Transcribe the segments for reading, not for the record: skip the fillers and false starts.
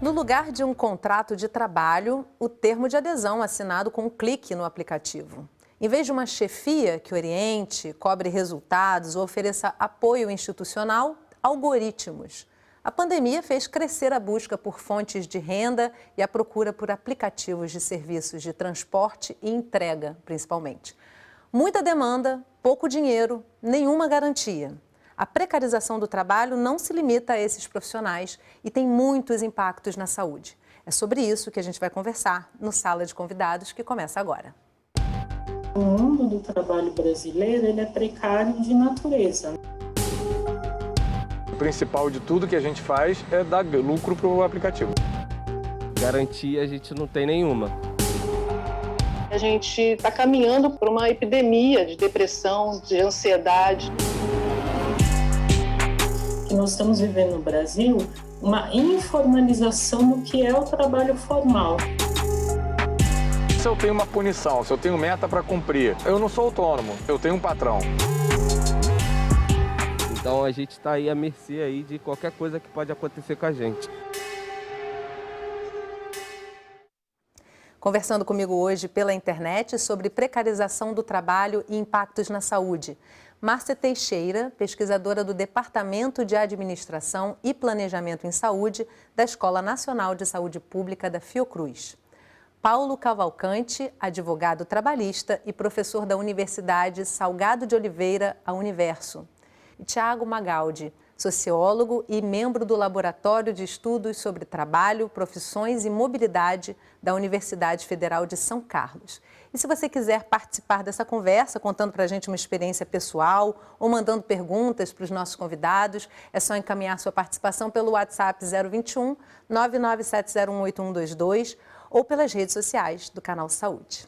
No lugar de um contrato de trabalho, o termo de adesão assinado com um clique no aplicativo. Em vez de uma chefia que oriente, cobre resultados ou ofereça apoio institucional, algoritmos. A pandemia fez crescer a busca por fontes de renda e a procura por aplicativos de serviços de transporte e entrega, principalmente. Muita demanda, pouco dinheiro, nenhuma garantia. A precarização do trabalho não se limita a esses profissionais e tem muitos impactos na saúde. É sobre isso que a gente vai conversar no Sala de Convidados, que começa agora. O mundo do trabalho brasileiro ele é precário de natureza. O principal de tudo que a gente faz é dar lucro para o aplicativo. Garantia a gente não tem nenhuma. A gente está caminhando por uma epidemia de depressão, de ansiedade. Que nós estamos vivendo no Brasil uma informalização do que é o trabalho formal. Se eu tenho uma punição, se eu tenho meta para cumprir, eu não sou autônomo, eu tenho um patrão. Então a gente está aí à mercê aí de qualquer coisa que pode acontecer com a gente. Conversando comigo hoje pela internet sobre precarização do trabalho e impactos na saúde. Márcia Teixeira, pesquisadora do Departamento de Administração e Planejamento em Saúde da Escola Nacional de Saúde Pública da Fiocruz. Paulo Cavalcante, advogado trabalhista e professor da Universidade Salgado de Oliveira, a Universo. E Tiago Magaldi, sociólogo e membro do Laboratório de Estudos sobre Trabalho, Profissões e Mobilidade da Universidade Federal de São Carlos. E se você quiser participar dessa conversa, contando para a gente uma experiência pessoal ou mandando perguntas para os nossos convidados, é só encaminhar sua participação pelo WhatsApp 021 997018122 ou pelas redes sociais do Canal Saúde.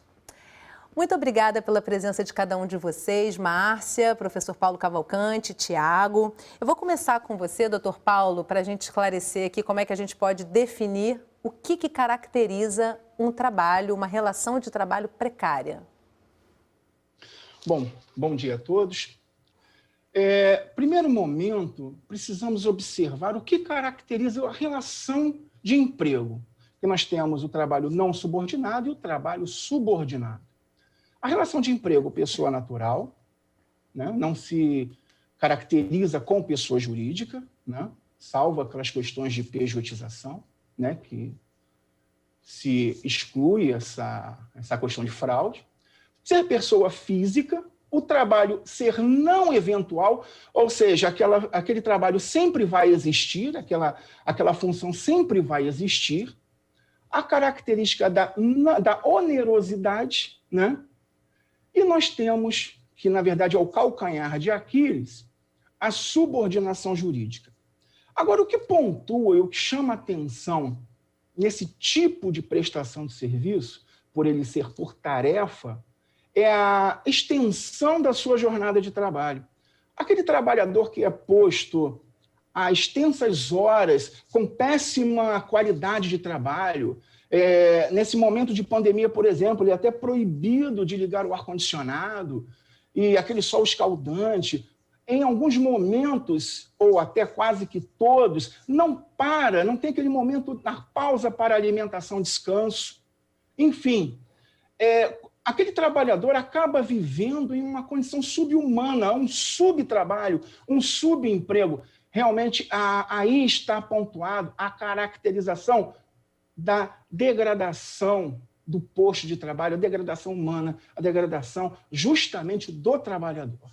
Muito obrigada pela presença de cada um de vocês, Márcia, professor Paulo Cavalcante, Tiago. Eu vou começar com você, doutor Paulo, para a gente esclarecer aqui como é que a gente pode definir o que caracteriza um trabalho, uma relação de trabalho precária. Bom dia a todos. Primeiro momento, precisamos observar o que caracteriza a relação de emprego. Que nós temos o trabalho não subordinado e o trabalho subordinado. A relação de emprego pessoa natural, né, não se caracteriza com pessoa jurídica, né, salvo aquelas questões de pejotização, né, que se exclui essa questão de fraude. Ser pessoa física, o trabalho ser não eventual, ou seja, aquele trabalho sempre vai existir, aquela função sempre vai existir. A característica da onerosidade, né? E nós temos, que na verdade é o calcanhar de Aquiles, a subordinação jurídica. Agora, o que pontua e o que chama atenção nesse tipo de prestação de serviço, por ele ser por tarefa, é a extensão da sua jornada de trabalho. Aquele trabalhador que é posto a extensas horas, com péssima qualidade de trabalho. Nesse momento de pandemia, por exemplo, ele é até proibido de ligar o ar-condicionado e aquele sol escaldante. Em alguns momentos, ou até quase que todos, não tem aquele momento da pausa para alimentação, descanso. Enfim, aquele trabalhador acaba vivendo em uma condição subhumana, um subtrabalho, um subemprego. Realmente, aí está pontuado a caracterização da degradação do posto de trabalho, a degradação humana, a degradação justamente do trabalhador.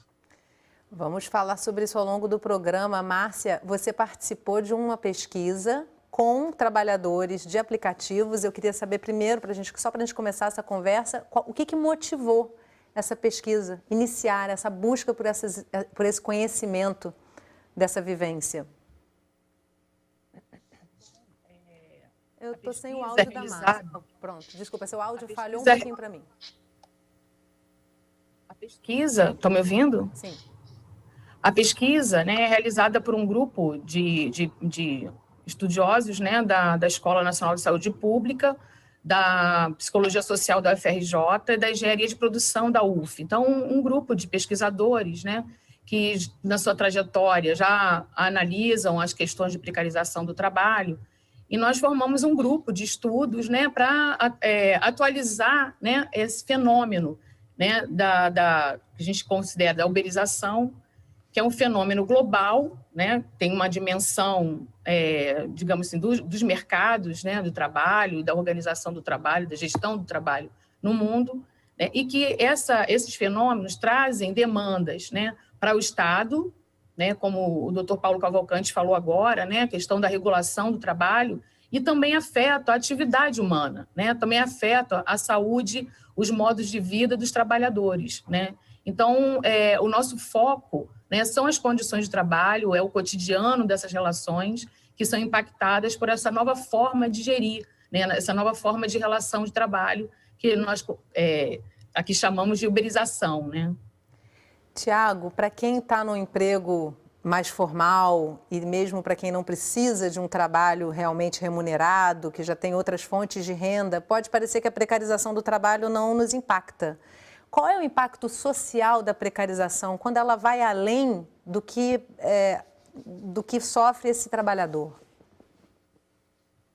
Vamos falar sobre isso ao longo do programa. Márcia, você participou de uma pesquisa com trabalhadores de aplicativos. Eu queria saber primeiro, só para a gente começar essa conversa, o que motivou essa pesquisa, iniciar essa busca por esse conhecimento dessa vivência? Eu estou sem o áudio da Márcia. Pronto, desculpa, seu áudio falhou um pouquinho para mim. A pesquisa, estão me ouvindo? Sim. A pesquisa, né, é realizada por um grupo de estudiosos, né, da Escola Nacional de Saúde Pública, da Psicologia Social da UFRJ e da Engenharia de Produção da UF. Então, um grupo de pesquisadores, né, que na sua trajetória já analisam as questões de precarização do trabalho e nós formamos um grupo de estudos, né, para atualizar, né, esse fenômeno, né, que a gente considera da uberização, que é um fenômeno global, né, tem uma dimensão, digamos assim, dos mercados, né, do trabalho, da organização do trabalho, da gestão do trabalho no mundo, né, e que esses fenômenos trazem demandas, né, para o Estado, né, como o Dr. Paulo Cavalcante falou agora, né, a questão da regulação do trabalho, e também afeta a atividade humana, né, também afeta a saúde, os modos de vida dos trabalhadores, né. Então, o nosso foco, né, são as condições de trabalho, é o cotidiano dessas relações que são impactadas por essa nova forma de gerir, né, essa nova forma de relação de trabalho que nós aqui chamamos de uberização, né. Tiago, para quem está no emprego mais formal e mesmo para quem não precisa de um trabalho realmente remunerado, que já tem outras fontes de renda, pode parecer que a precarização do trabalho não nos impacta. Qual é o impacto social da precarização quando ela vai além do que sofre esse trabalhador?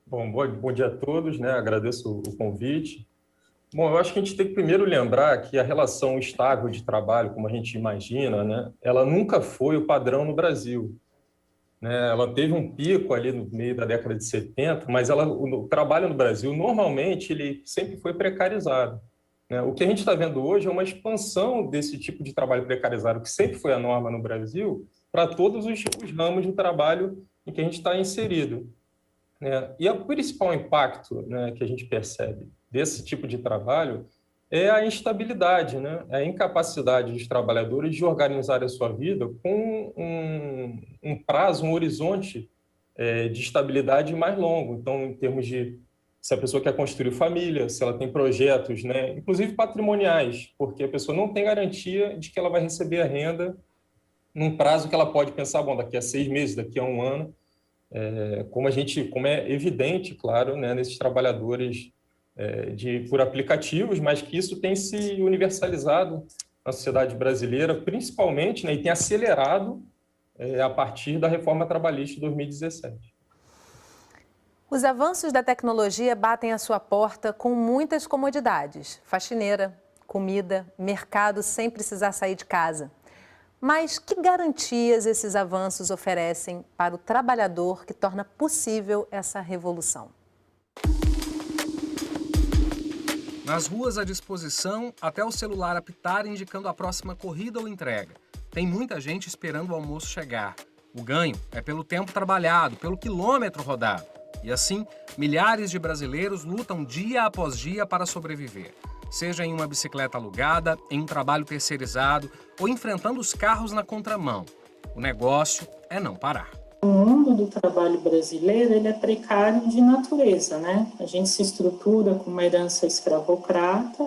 Bom dia a todos, né? Agradeço o convite. Bom, eu acho que a gente tem que primeiro lembrar que a relação estável de trabalho, como a gente imagina, né, ela nunca foi o padrão no Brasil. Né? Ela teve um pico ali no meio da década de 70, mas o trabalho no Brasil, normalmente, ele sempre foi precarizado. Né? O que a gente está vendo hoje é uma expansão desse tipo de trabalho precarizado, que sempre foi a norma no Brasil, para todos os ramos do trabalho em que a gente está inserido. Né? E o principal impacto, né, que a gente percebe desse tipo de trabalho é a instabilidade, né? A incapacidade dos trabalhadores de organizar a sua vida com um prazo, um horizonte de estabilidade mais longo. Então, em termos de se a pessoa quer construir família, se ela tem projetos, né, inclusive patrimoniais, porque a pessoa não tem garantia de que ela vai receber a renda num prazo que ela pode pensar, bom, daqui a 6 meses, daqui a 1 ano, como é evidente, claro, né, nesses trabalhadores por aplicativos, mas que isso tem se universalizado na sociedade brasileira, principalmente, né, e tem acelerado a partir da reforma trabalhista de 2017. Os avanços da tecnologia batem à sua porta com muitas comodidades: faxineira, comida, mercado sem precisar sair de casa. Mas que garantias esses avanços oferecem para o trabalhador que torna possível essa revolução? Nas ruas à disposição, até o celular apitar indicando a próxima corrida ou entrega. Tem muita gente esperando o almoço chegar. O ganho é pelo tempo trabalhado, pelo quilômetro rodado. E assim, milhares de brasileiros lutam dia após dia para sobreviver. Seja em uma bicicleta alugada, em um trabalho terceirizado ou enfrentando os carros na contramão. O negócio é não parar. O mundo do trabalho brasileiro, ele é precário de natureza, né? A gente se estrutura com uma herança escravocrata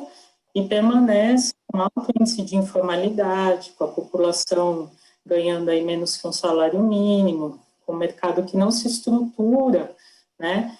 e permanece com alto índice de informalidade, com a população ganhando aí menos que um salário mínimo, com o mercado que não se estrutura, né?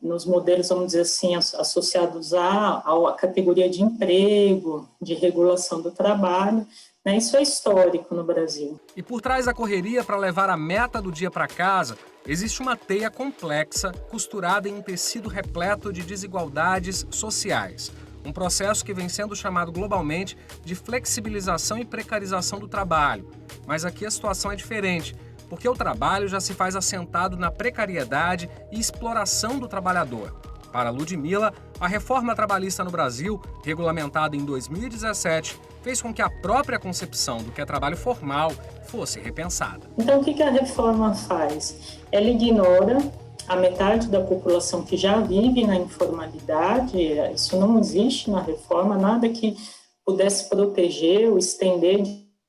Nos modelos, vamos dizer assim, associados à categoria de emprego, de regulação do trabalho, né? Isso é histórico no Brasil. E por trás da correria para levar a meta do dia para casa, existe uma teia complexa, costurada em um tecido repleto de desigualdades sociais. Um processo que vem sendo chamado globalmente de flexibilização e precarização do trabalho. Mas aqui a situação é diferente, porque o trabalho já se faz assentado na precariedade e exploração do trabalhador. Para Ludmila, a reforma trabalhista no Brasil, regulamentada em 2017, fez com que a própria concepção do que é trabalho formal fosse repensada. Então, o que a reforma faz? Ela ignora a metade da população que já vive na informalidade. Isso não existe na reforma, nada que pudesse proteger ou estender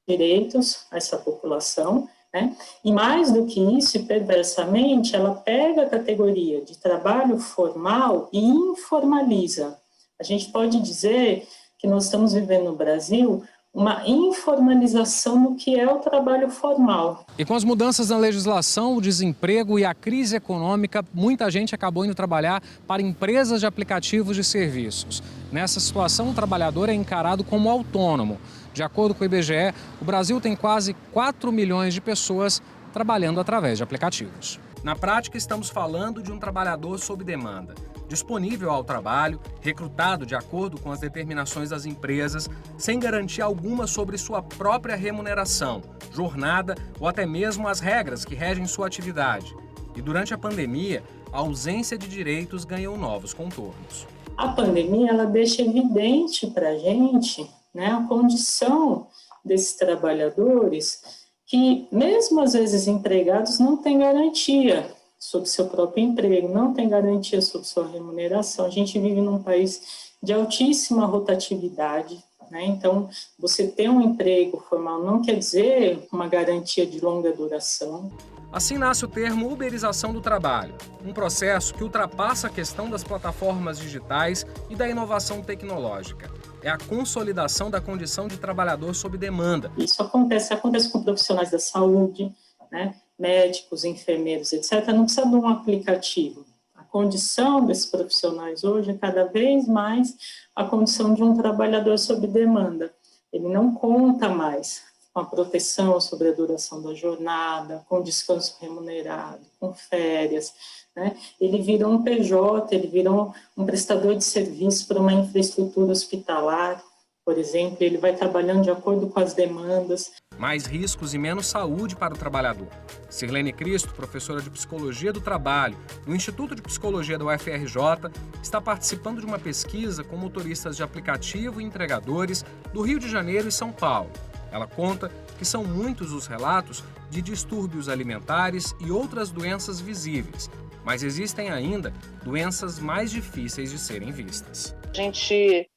direitos a essa população, né? E mais do que isso, perversamente, ela pega a categoria de trabalho formal e informaliza. A gente pode dizer que nós estamos vivendo no Brasil uma informalização no que é o trabalho formal. E com as mudanças na legislação, o desemprego e a crise econômica, muita gente acabou indo trabalhar para empresas de aplicativos de serviços. Nessa situação, o trabalhador é encarado como autônomo. De acordo com o IBGE, o Brasil tem quase 4 milhões de pessoas trabalhando através de aplicativos. Na prática, estamos falando de um trabalhador sob demanda, disponível ao trabalho, recrutado de acordo com as determinações das empresas, sem garantia alguma sobre sua própria remuneração, jornada ou até mesmo as regras que regem sua atividade. E durante a pandemia, a ausência de direitos ganhou novos contornos. A pandemia ela deixa evidente para a gente, né, a condição desses trabalhadores que, mesmo às vezes empregados, não têm garantia sobre seu próprio emprego, não tem garantia sobre sua remuneração. A gente vive num país de altíssima rotatividade, né? Então, você ter um emprego formal não quer dizer uma garantia de longa duração. Assim nasce o termo uberização do trabalho, um processo que ultrapassa a questão das plataformas digitais e da inovação tecnológica. É a consolidação da condição de trabalhador sob demanda. Isso acontece com profissionais da saúde, né? Médicos, enfermeiros, etc. Não precisa de um aplicativo. A condição desses profissionais hoje é cada vez mais a condição de um trabalhador sob demanda. Ele não conta mais com a proteção sobre a duração da jornada, com descanso remunerado, com férias, né? Ele vira um PJ, ele vira um prestador de serviço para uma infraestrutura hospitalar, por exemplo, ele vai trabalhando de acordo com as demandas. Mais riscos e menos saúde para o trabalhador. Sirlene Cristo, professora de Psicologia do Trabalho no Instituto de Psicologia da UFRJ, está participando de uma pesquisa com motoristas de aplicativo e entregadores do Rio de Janeiro e São Paulo. Ela conta que são muitos os relatos de distúrbios alimentares e outras doenças visíveis, mas existem ainda doenças mais difíceis de serem vistas. A gente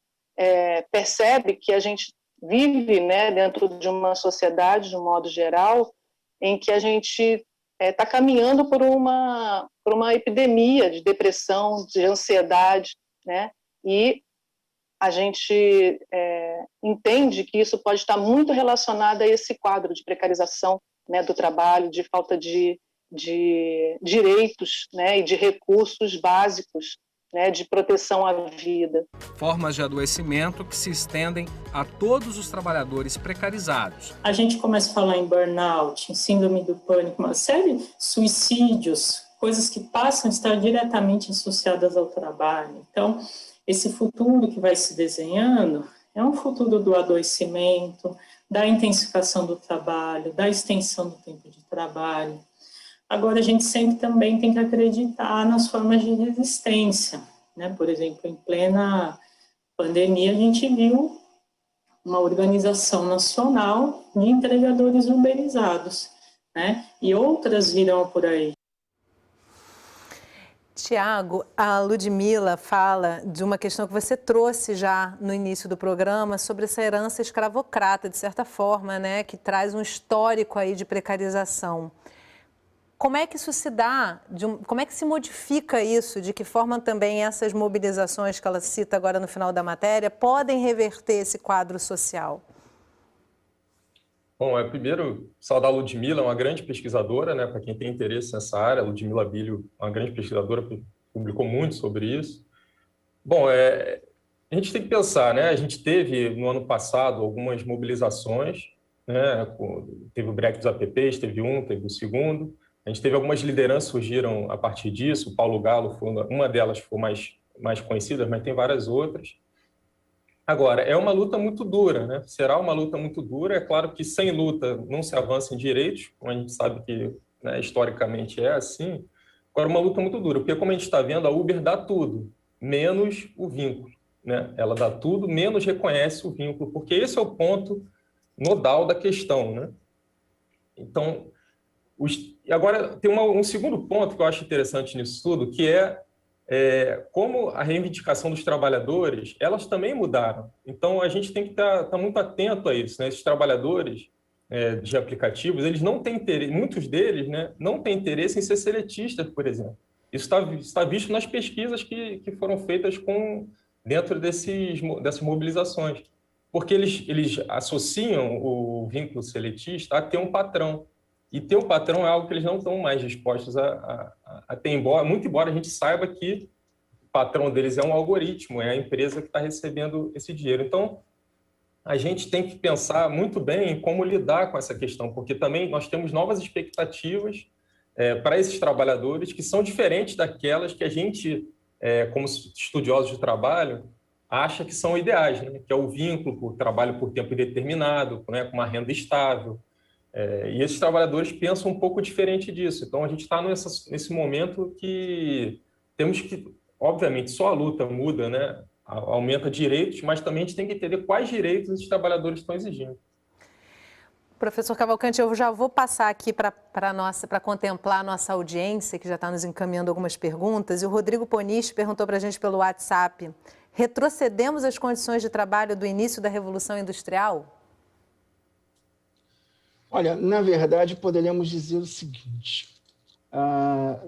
percebe que a gente vive, né, dentro de uma sociedade, de um modo geral, em que a gente está caminhando por uma epidemia de depressão, de ansiedade, né, e a gente entende que isso pode estar muito relacionado a esse quadro de precarização, né, do trabalho, de falta de direitos, né, e de recursos básicos, né, de proteção à vida. Formas de adoecimento que se estendem a todos os trabalhadores precarizados. A gente começa a falar em burnout, em síndrome do pânico, uma série de suicídios, coisas que passam a estar diretamente associadas ao trabalho. Então, esse futuro que vai se desenhando é um futuro do adoecimento, da intensificação do trabalho, da extensão do tempo de trabalho. Agora, a gente sempre também tem que acreditar nas formas de resistência, né? Por exemplo, em plena pandemia, a gente viu uma organização nacional de entregadores uberizados, né? E outras virão por aí. Tiago, a Ludmila fala de uma questão que você trouxe já no início do programa sobre essa herança escravocrata, de certa forma, né? Que traz um histórico aí de precarização. Como é que isso se dá? Como é que se modifica isso? De que forma também essas mobilizações que ela cita agora no final da matéria podem reverter esse quadro social? Bom, primeiro, saudar a Ludmila, uma grande pesquisadora, né? Para quem tem interesse nessa área, a Ludmila Bilho é uma grande pesquisadora, publicou muito sobre isso. Bom, a gente tem que pensar, né? A gente teve, no ano passado, algumas mobilizações, né? Teve o break dos APPs, teve o segundo. A gente teve algumas lideranças que surgiram a partir disso. O Paulo Galo foi uma delas, ficou mais conhecida, mas tem várias outras. Agora, é uma luta muito dura, né? Será uma luta muito dura. É claro que sem luta não se avança em direitos, como a gente sabe que, né, historicamente é assim. Agora, uma luta muito dura, porque como a gente está vendo, a Uber dá tudo, menos o vínculo, né? Ela dá tudo, menos reconhece o vínculo, porque esse é o ponto nodal da questão, né? Então, e agora tem um segundo ponto que eu acho interessante nisso tudo, que como a reivindicação dos trabalhadores, elas também mudaram. Então, a gente tem que estar muito atento a isso, né? Esses trabalhadores de aplicativos, eles não têm interesse, muitos deles, né, não têm interesse em ser seletistas, por exemplo. Isso está visto nas pesquisas que foram feitas dentro dessas mobilizações, porque eles associam o vínculo seletista a ter um patrão. E ter um patrão é algo que eles não estão mais dispostos a ter, muito embora a gente saiba que o patrão deles é um algoritmo, é a empresa que está recebendo esse dinheiro. Então, a gente tem que pensar muito bem em como lidar com essa questão, porque também nós temos novas expectativas para esses trabalhadores que são diferentes daquelas que a gente, como estudiosos de trabalho, acha que são ideais, né? Que é o vínculo por trabalho por tempo indeterminado, né? Com uma renda estável. E esses trabalhadores pensam um pouco diferente disso. Então, a gente está nesse momento que temos que, obviamente, só a luta muda, né? Aumenta direitos, mas também a gente tem que entender quais direitos esses trabalhadores estão exigindo. Professor Cavalcante, eu já vou passar aqui para contemplar a nossa audiência, que já está nos encaminhando algumas perguntas. E o Rodrigo Poniche perguntou para a gente pelo WhatsApp: retrocedemos as condições de trabalho do início da Revolução Industrial? Olha, na verdade, poderíamos dizer o seguinte,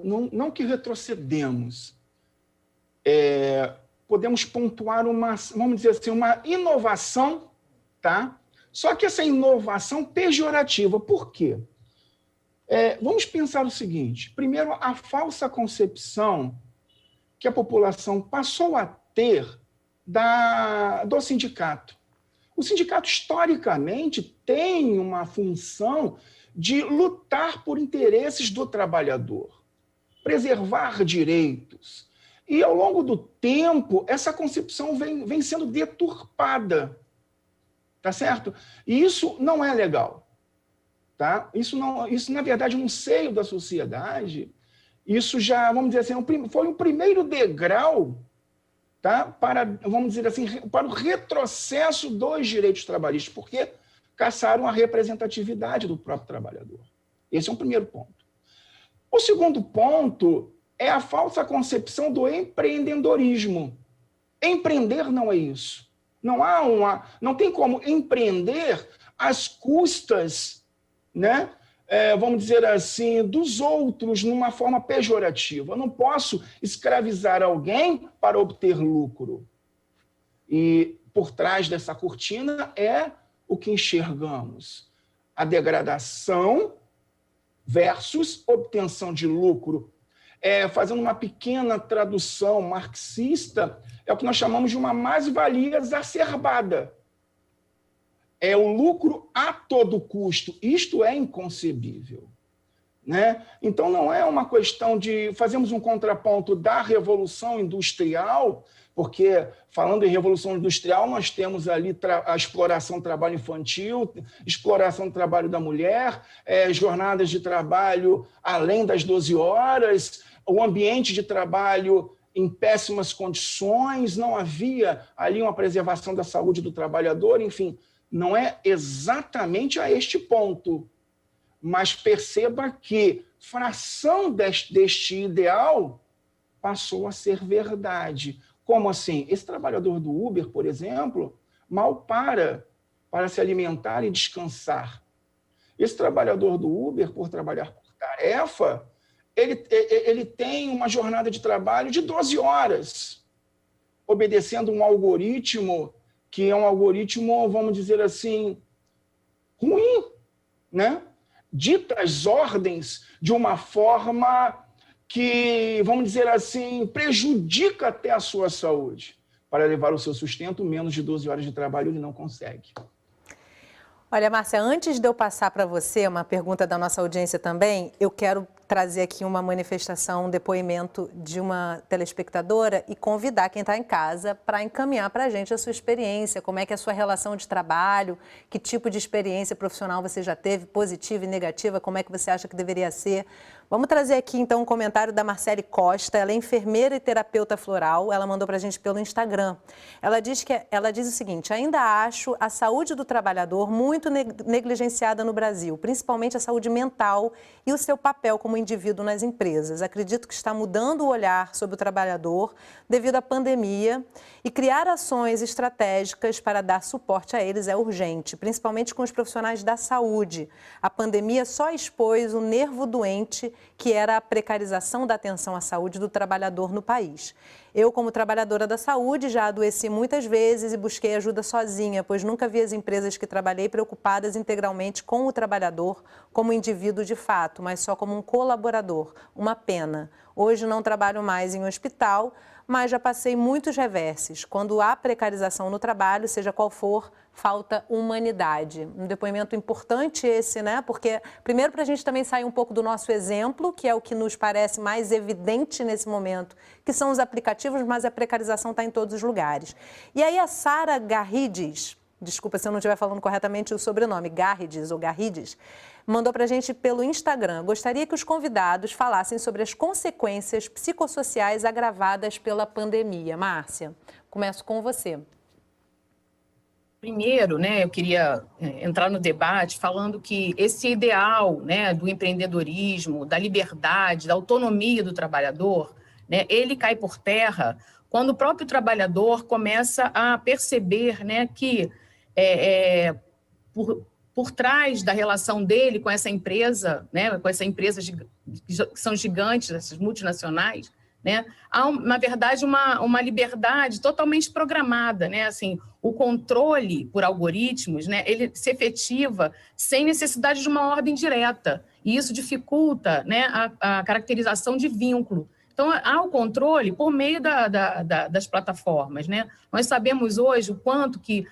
não que retrocedemos, podemos pontuar vamos dizer assim, uma inovação, tá? Só que essa inovação pejorativa, por quê? Vamos pensar o seguinte, primeiro, a falsa concepção que a população passou a ter do sindicato. O sindicato, historicamente, tem uma função de lutar por interesses do trabalhador, preservar direitos. E, ao longo do tempo, essa concepção vem sendo deturpada. Tá certo? E isso não é legal. Tá? Isso, na verdade, no seio da sociedade, isso já, vamos dizer assim, foi um primeiro degrau, tá? Vamos dizer assim, para o retrocesso dos direitos trabalhistas, porque caçaram a representatividade do próprio trabalhador. Esse é um primeiro ponto. O segundo ponto é a falsa concepção do empreendedorismo. Empreender não é isso. Não tem como empreender às custas, né, vamos dizer assim, dos outros, numa forma pejorativa. Eu não posso escravizar alguém para obter lucro. E por trás dessa cortina é o que enxergamos: a degradação versus obtenção de lucro. Fazendo uma pequena tradução marxista, é o que nós chamamos de uma mais-valia exacerbada. É o lucro a todo custo. Isto é inconcebível. Né? Então, não é uma questão de fazermos um contraponto da Revolução Industrial, porque, falando em Revolução Industrial, nós temos ali a exploração do trabalho infantil, exploração do trabalho da mulher, jornadas de trabalho além das 12 horas, o ambiente de trabalho em péssimas condições, não havia ali uma preservação da saúde do trabalhador, enfim, não é exatamente a este ponto. Mas perceba que fração deste ideal passou a ser verdade. Como assim? Esse trabalhador do Uber, por exemplo, mal para se alimentar e descansar. Esse trabalhador do Uber, por trabalhar por tarefa, ele tem uma jornada de trabalho de 12 horas, obedecendo um algoritmo que é um algoritmo, vamos dizer assim, ruim, né? Dita as ordens de uma forma que, vamos dizer assim, prejudica até a sua saúde. Para levar o seu sustento, menos de 12 horas de trabalho ele não consegue. Olha, Márcia, antes de eu passar para você uma pergunta da nossa audiência também, eu quero trazer aqui uma manifestação, um depoimento de uma telespectadora e convidar quem está em casa para encaminhar para a gente a sua experiência, como é que é a sua relação de trabalho, que tipo de experiência profissional você já teve, positiva e negativa, como é que você acha que deveria ser. Vamos trazer aqui, então, um comentário da Marcele Costa. Ela é enfermeira e terapeuta floral. Ela mandou para a gente pelo Instagram. Ela diz o seguinte: ainda acho a saúde do trabalhador muito negligenciada no Brasil, principalmente a saúde mental e o seu papel como indivíduo nas empresas. Acredito que está mudando o olhar sobre o trabalhador devido à pandemia e criar ações estratégicas para dar suporte a eles é urgente, principalmente com os profissionais da saúde. A pandemia só expôs o nervo doente que era a precarização da atenção à saúde do trabalhador no país. Eu, como trabalhadora da saúde, já adoeci muitas vezes e busquei ajuda sozinha, pois nunca vi as empresas que trabalhei preocupadas integralmente com o trabalhador como indivíduo de fato, mas só como um colaborador. Uma pena. Hoje não trabalho mais em um hospital, mas já passei muitos reverses. Quando há precarização no trabalho, seja qual for, falta humanidade. Um depoimento importante esse, né? Porque, primeiro, para a gente também sair um pouco do nosso exemplo, que é o que nos parece mais evidente nesse momento, que são os aplicativos, mas a precarização está em todos os lugares. E aí a Sara Garrides, desculpa se eu não estiver falando corretamente o sobrenome, Garrides ou Garrides, mandou para a gente pelo Instagram. Gostaria que os convidados falassem sobre as consequências psicossociais agravadas pela pandemia. Márcia, começo com você. Primeiro, né, eu queria entrar no debate falando que esse ideal, né, do empreendedorismo, da liberdade, da autonomia do trabalhador, né, ele cai por terra quando o próprio trabalhador começa a perceber, né, que por trás da relação dele com essa empresa, né, com essa empresa que são gigantes, essas multinacionais, né, há, na verdade, uma liberdade totalmente programada, né, assim, o controle por algoritmos, né, ele se efetiva sem necessidade de uma ordem direta, e isso dificulta, né, a caracterização de vínculo. Então, há o controle por meio das plataformas, né? Nós sabemos hoje o quanto que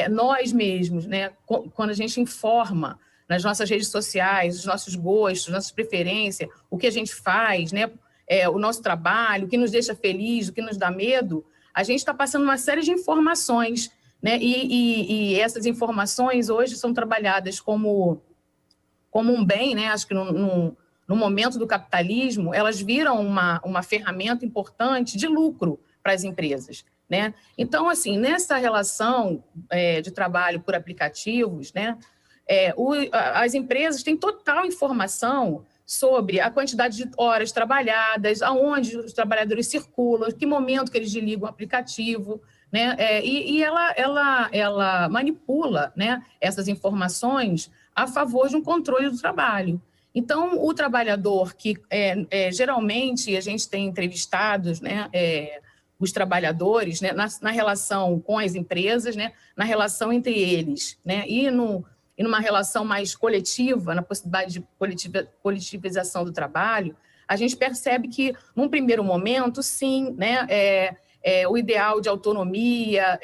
nós mesmos, né, quando a gente informa nas nossas redes sociais, os nossos gostos, nossas preferências, o que a gente faz, né, o nosso trabalho, o que nos deixa feliz, o que nos dá medo, a gente está passando uma série de informações, né, e essas informações hoje são trabalhadas como um bem, né, acho que no momento do capitalismo, elas viram uma ferramenta importante de lucro para as empresas, né? Então, assim, nessa relação de trabalho por aplicativos, né, as empresas têm total informação sobre a quantidade de horas trabalhadas, aonde os trabalhadores circulam, que momento que eles desligam o aplicativo, né? E ela manipula, né, essas informações a favor de um controle do trabalho. Então, o trabalhador que, geralmente, a gente tem entrevistados, né, os trabalhadores, né, na relação com as empresas, né, na relação entre eles, né, e numa relação mais coletiva, na possibilidade de coletivização do trabalho, a gente percebe que, num primeiro momento, sim, né, o ideal de autonomia,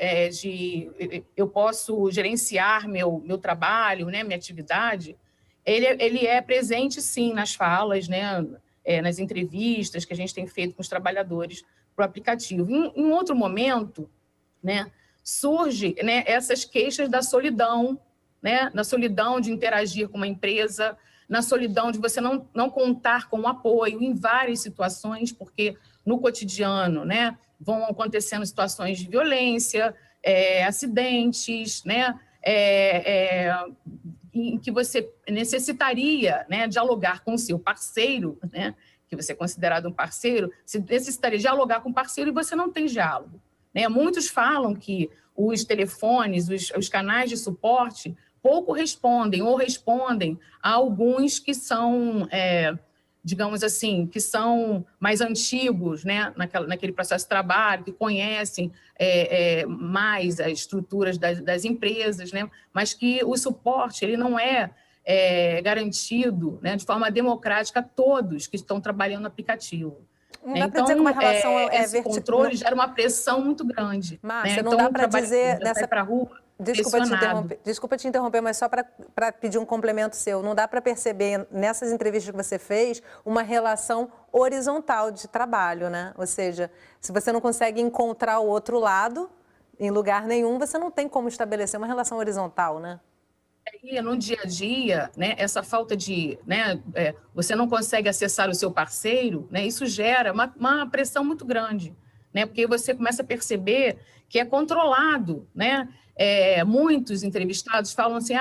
eu posso gerenciar meu trabalho, né, minha atividade, ele é presente, sim, nas falas, né, nas entrevistas que a gente tem feito com os trabalhadores para o aplicativo. Em outro momento, né, surge, né, essas queixas da solidão, né, na solidão de interagir com uma empresa, na solidão de você não contar com o apoio em várias situações, porque no cotidiano, né, vão acontecendo situações de violência, acidentes, né, em que você necessitaria, né, dialogar com o seu parceiro, né, que você é considerado um parceiro, você necessitaria dialogar com o parceiro e você não tem diálogo, né? Muitos falam que os telefones, os canais de suporte pouco respondem ou respondem a alguns que são, digamos assim, que são mais antigos, né, naquele processo de trabalho, que conhecem mais as estruturas das empresas, né, mas que o suporte ele não é garantido, né, de forma democrática a todos que estão trabalhando no aplicativo. Não dá para dizer que uma relação esse controle gera uma pressão muito grande. Márcia, né? não dá para dizer nessa para a rua. Desculpa te interromper, mas só para pedir um complemento seu. Não dá para perceber nessas entrevistas que você fez uma relação horizontal de trabalho, né? Ou seja, se você não consegue encontrar o outro lado em lugar nenhum, você não tem como estabelecer uma relação horizontal, né? E no dia a dia, né, essa falta de, né, você não consegue acessar o seu parceiro, né, isso gera uma pressão muito grande, né, porque você começa a perceber que é controlado, né? Muitos entrevistados falam assim,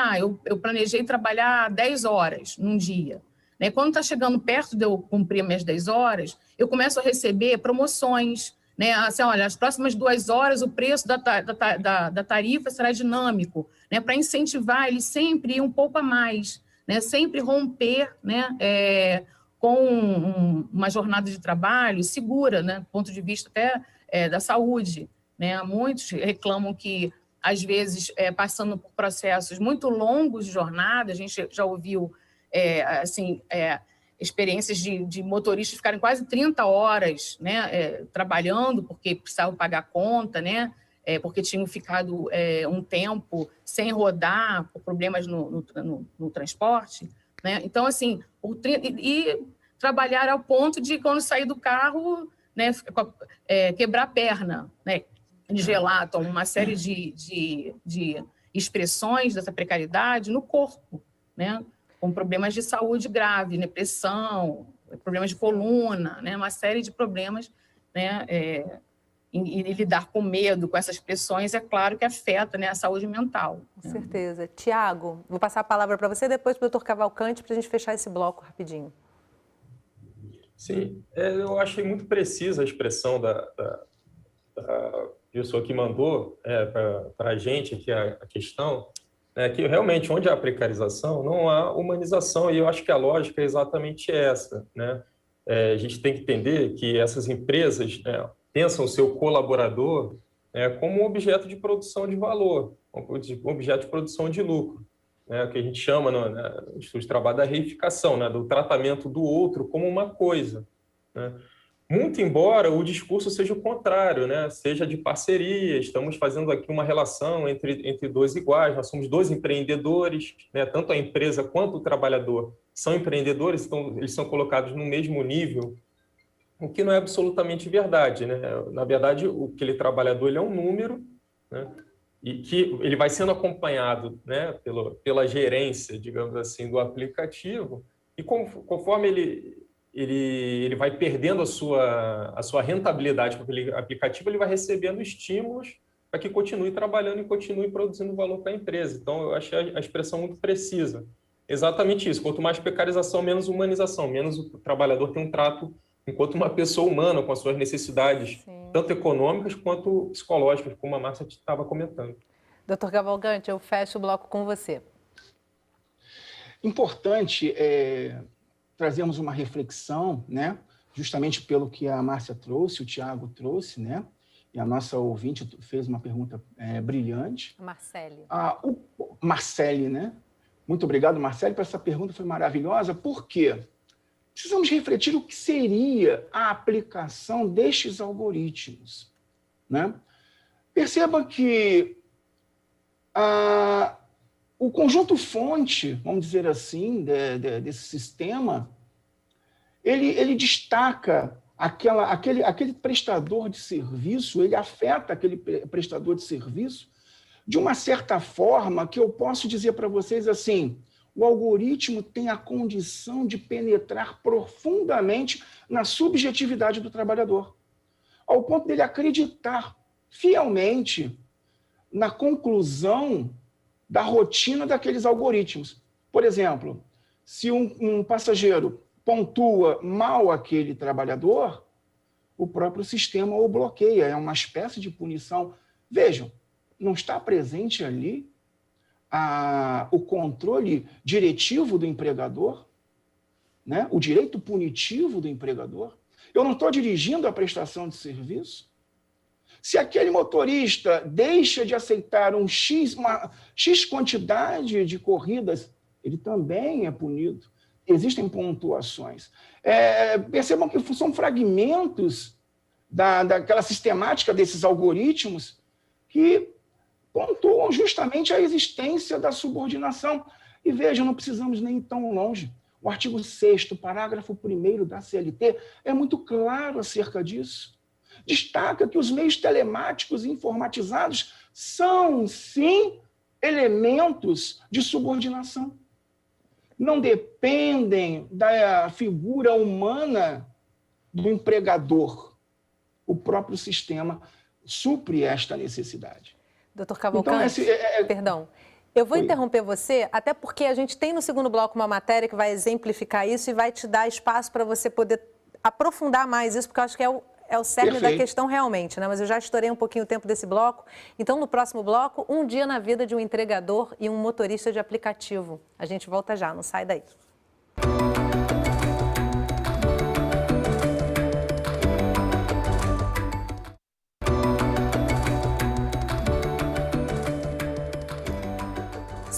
eu planejei trabalhar 10 horas num dia, né? Quando está chegando perto de eu cumprir minhas 10 horas, eu começo a receber promoções, né? Assim, olha, as próximas 2 horas o preço da tarifa será dinâmico, né? Para incentivar ele sempre ir um pouco a mais, né? Sempre romper, né? Com uma jornada de trabalho segura, né? Do ponto de vista até da saúde, né? Muitos reclamam que, às vezes, passando por processos muito longos de jornada, a gente já ouviu, experiências de motoristas ficarem quase 30 horas, né, trabalhando porque precisavam pagar a conta, né, porque tinham ficado um tempo sem rodar por problemas no transporte, né? Então, assim, trabalhar ao ponto de, quando sair do carro, né, quebrar a perna, né, de gelato, uma série de expressões dessa precariedade no corpo, né, com problemas de saúde grave, né, pressão, problemas de coluna, né, uma série de problemas, né, e lidar com medo, com essas pressões, é claro que afeta, né, a saúde mental. Com certeza. Tiago, vou passar a palavra para você, depois para o Dr. Cavalcante, para a gente fechar esse bloco rapidinho. Sim, eu achei muito precisa a expressão da pessoa que mandou para a gente aqui a questão, né, que realmente onde há precarização não há humanização, e eu acho que a lógica é exatamente essa, né? A gente tem que entender que essas empresas, né, pensam o seu colaborador como um objeto de produção de valor, um objeto de produção de lucro, né, que a gente chama no estudo de trabalho da reificação, né, do tratamento do outro como uma coisa, né? Muito embora o discurso seja o contrário, né, seja de parceria, estamos fazendo aqui uma relação entre dois iguais, nós somos dois empreendedores, né, tanto a empresa quanto o trabalhador são empreendedores, então eles são colocados no mesmo nível, o que não é absolutamente verdade, né? Na verdade, aquele trabalhador ele é um número, né? E que ele vai sendo acompanhado, né, pela gerência, digamos assim, do aplicativo, e conforme ele vai perdendo a sua rentabilidade com aquele aplicativo, ele vai recebendo estímulos para que continue trabalhando e continue produzindo valor para a empresa. Então, eu achei a expressão muito precisa. Exatamente isso. Quanto mais precarização, menos humanização, menos o trabalhador tem um trato enquanto uma pessoa humana, com as suas necessidades, sim, tanto econômicas quanto psicológicas, como a Márcia estava comentando. Dr. Cavalcante, eu fecho o bloco com você. Importante trazermos uma reflexão, né, justamente pelo que a Márcia trouxe, o Tiago trouxe, né, e a nossa ouvinte fez uma pergunta brilhante. Marcele. Marcele, né? Muito obrigado, Marcele, por essa pergunta, foi maravilhosa. Por quê? Precisamos refletir o que seria a aplicação destes algoritmos, né? Perceba que o conjunto fonte, vamos dizer assim, desse sistema, ele destaca aquele prestador de serviço, ele afeta aquele prestador de serviço de uma certa forma que eu posso dizer para vocês assim: o algoritmo tem a condição de penetrar profundamente na subjetividade do trabalhador, ao ponto dele acreditar fielmente na conclusão da rotina daqueles algoritmos. Por exemplo, se um passageiro pontua mal aquele trabalhador, o próprio sistema o bloqueia, é uma espécie de punição. Vejam, não está presente ali o controle diretivo do empregador, né? O direito punitivo do empregador. Eu não estou dirigindo a prestação de serviço. Se aquele motorista deixa de aceitar uma X quantidade de corridas, ele também é punido. Existem pontuações. Percebam que são fragmentos daquela sistemática desses algoritmos que pontuam justamente a existência da subordinação. E vejam, não precisamos nem ir tão longe. O artigo 6º, parágrafo 1º da CLT é muito claro acerca disso. Destaca que os meios telemáticos e informatizados são, sim, elementos de subordinação. Não dependem da figura humana do empregador. O próprio sistema supre esta necessidade. Doutor Cavalcante, então, perdão, eu vou interromper você, até porque a gente tem no segundo bloco uma matéria que vai exemplificar isso e vai te dar espaço para você poder aprofundar mais isso, porque eu acho que é o cerne da questão realmente, né? Mas eu já estourei um pouquinho o tempo desse bloco. Então, no próximo bloco, um dia na vida de um entregador e um motorista de aplicativo. A gente volta já, não sai daí.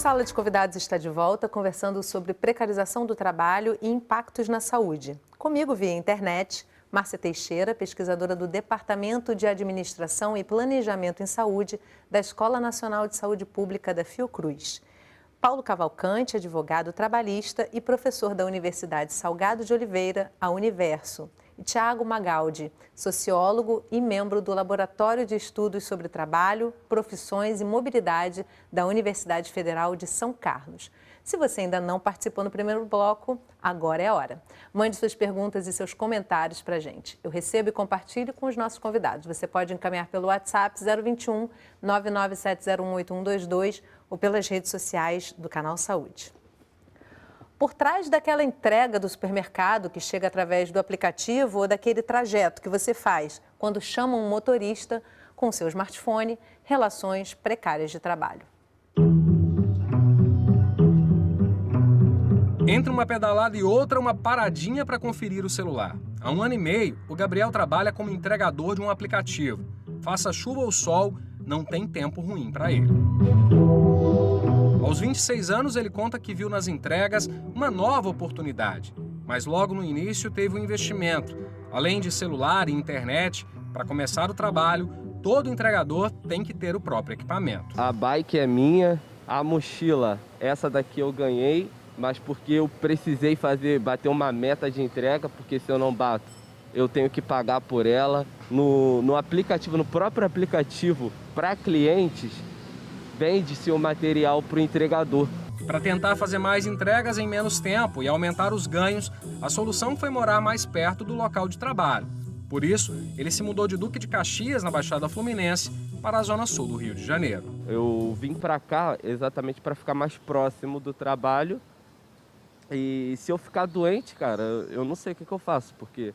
Sala de Convidados está de volta conversando sobre precarização do trabalho e impactos na saúde. Comigo via internet, Márcia Teixeira, pesquisadora do Departamento de Administração e Planejamento em Saúde da Escola Nacional de Saúde Pública da Fiocruz. Paulo Cavalcante, advogado trabalhista e professor da Universidade Salgado de Oliveira, a Universo. E Tiago Magaldi, sociólogo e membro do Laboratório de Estudos sobre Trabalho, Profissões e Mobilidade da Universidade Federal de São Carlos. Se você ainda não participou no primeiro bloco, agora é a hora. Mande suas perguntas e seus comentários para a gente. Eu recebo e compartilho com os nossos convidados. Você pode encaminhar pelo WhatsApp 021 997018122 ou pelas redes sociais do Canal Saúde. Por trás daquela entrega do supermercado que chega através do aplicativo ou daquele trajeto que você faz quando chama um motorista com seu smartphone, relações precárias de trabalho. Entre uma pedalada e outra, uma paradinha para conferir o celular. Há 1 ano e meio, o Gabriel trabalha como entregador de um aplicativo. Faça chuva ou sol, não tem tempo ruim para ele. Aos 26 anos, ele conta que viu nas entregas uma nova oportunidade, mas logo no início teve um investimento. Além de celular e internet, para começar o trabalho, todo entregador tem que ter o próprio equipamento. A bike é minha, a mochila, essa daqui eu ganhei, mas porque eu precisei bater uma meta de entrega, porque se eu não bato, eu tenho que pagar por ela. No aplicativo, no próprio aplicativo, para clientes, vende-se o material para o entregador. Para tentar fazer mais entregas em menos tempo e aumentar os ganhos, a solução foi morar mais perto do local de trabalho. Por isso, ele se mudou de Duque de Caxias, na Baixada Fluminense, para a zona sul do Rio de Janeiro. Eu vim para cá exatamente para ficar mais próximo do trabalho. E se eu ficar doente, cara, eu não sei o que eu faço, porque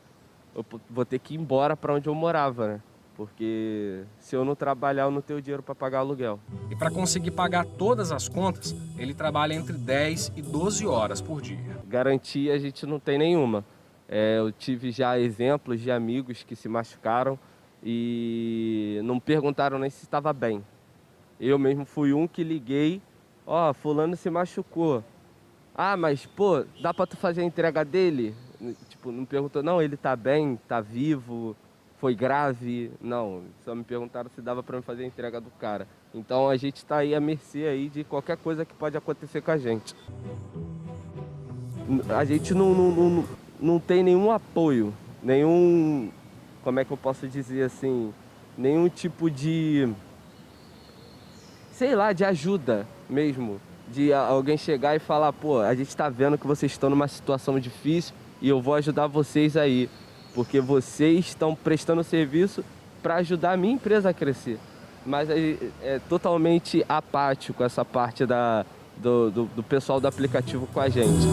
eu vou ter que ir embora para onde eu morava, né? Porque se eu não trabalhar, eu não tenho dinheiro para pagar aluguel. E para conseguir pagar todas as contas, ele trabalha entre 10 e 12 horas por dia. Garantia a gente não tem nenhuma. Eu tive já exemplos de amigos que se machucaram e não perguntaram nem se estava bem. Eu mesmo fui um que liguei, fulano se machucou. Ah, mas pô, dá para tu fazer a entrega dele? Tipo, não perguntou, não, ele tá bem, tá vivo, foi grave. Não, só me perguntaram se dava para me fazer a entrega do cara. Então a gente tá aí à mercê aí de qualquer coisa que pode acontecer com a gente. A gente não tem nenhum apoio, nenhum, como é que eu posso dizer assim, nenhum tipo de, sei lá, de ajuda mesmo. De alguém chegar e falar, pô, a gente tá vendo que vocês estão numa situação difícil e eu vou ajudar vocês aí, porque vocês estão prestando serviço para ajudar a minha empresa a crescer. Mas é totalmente apático essa parte do pessoal do aplicativo com a gente.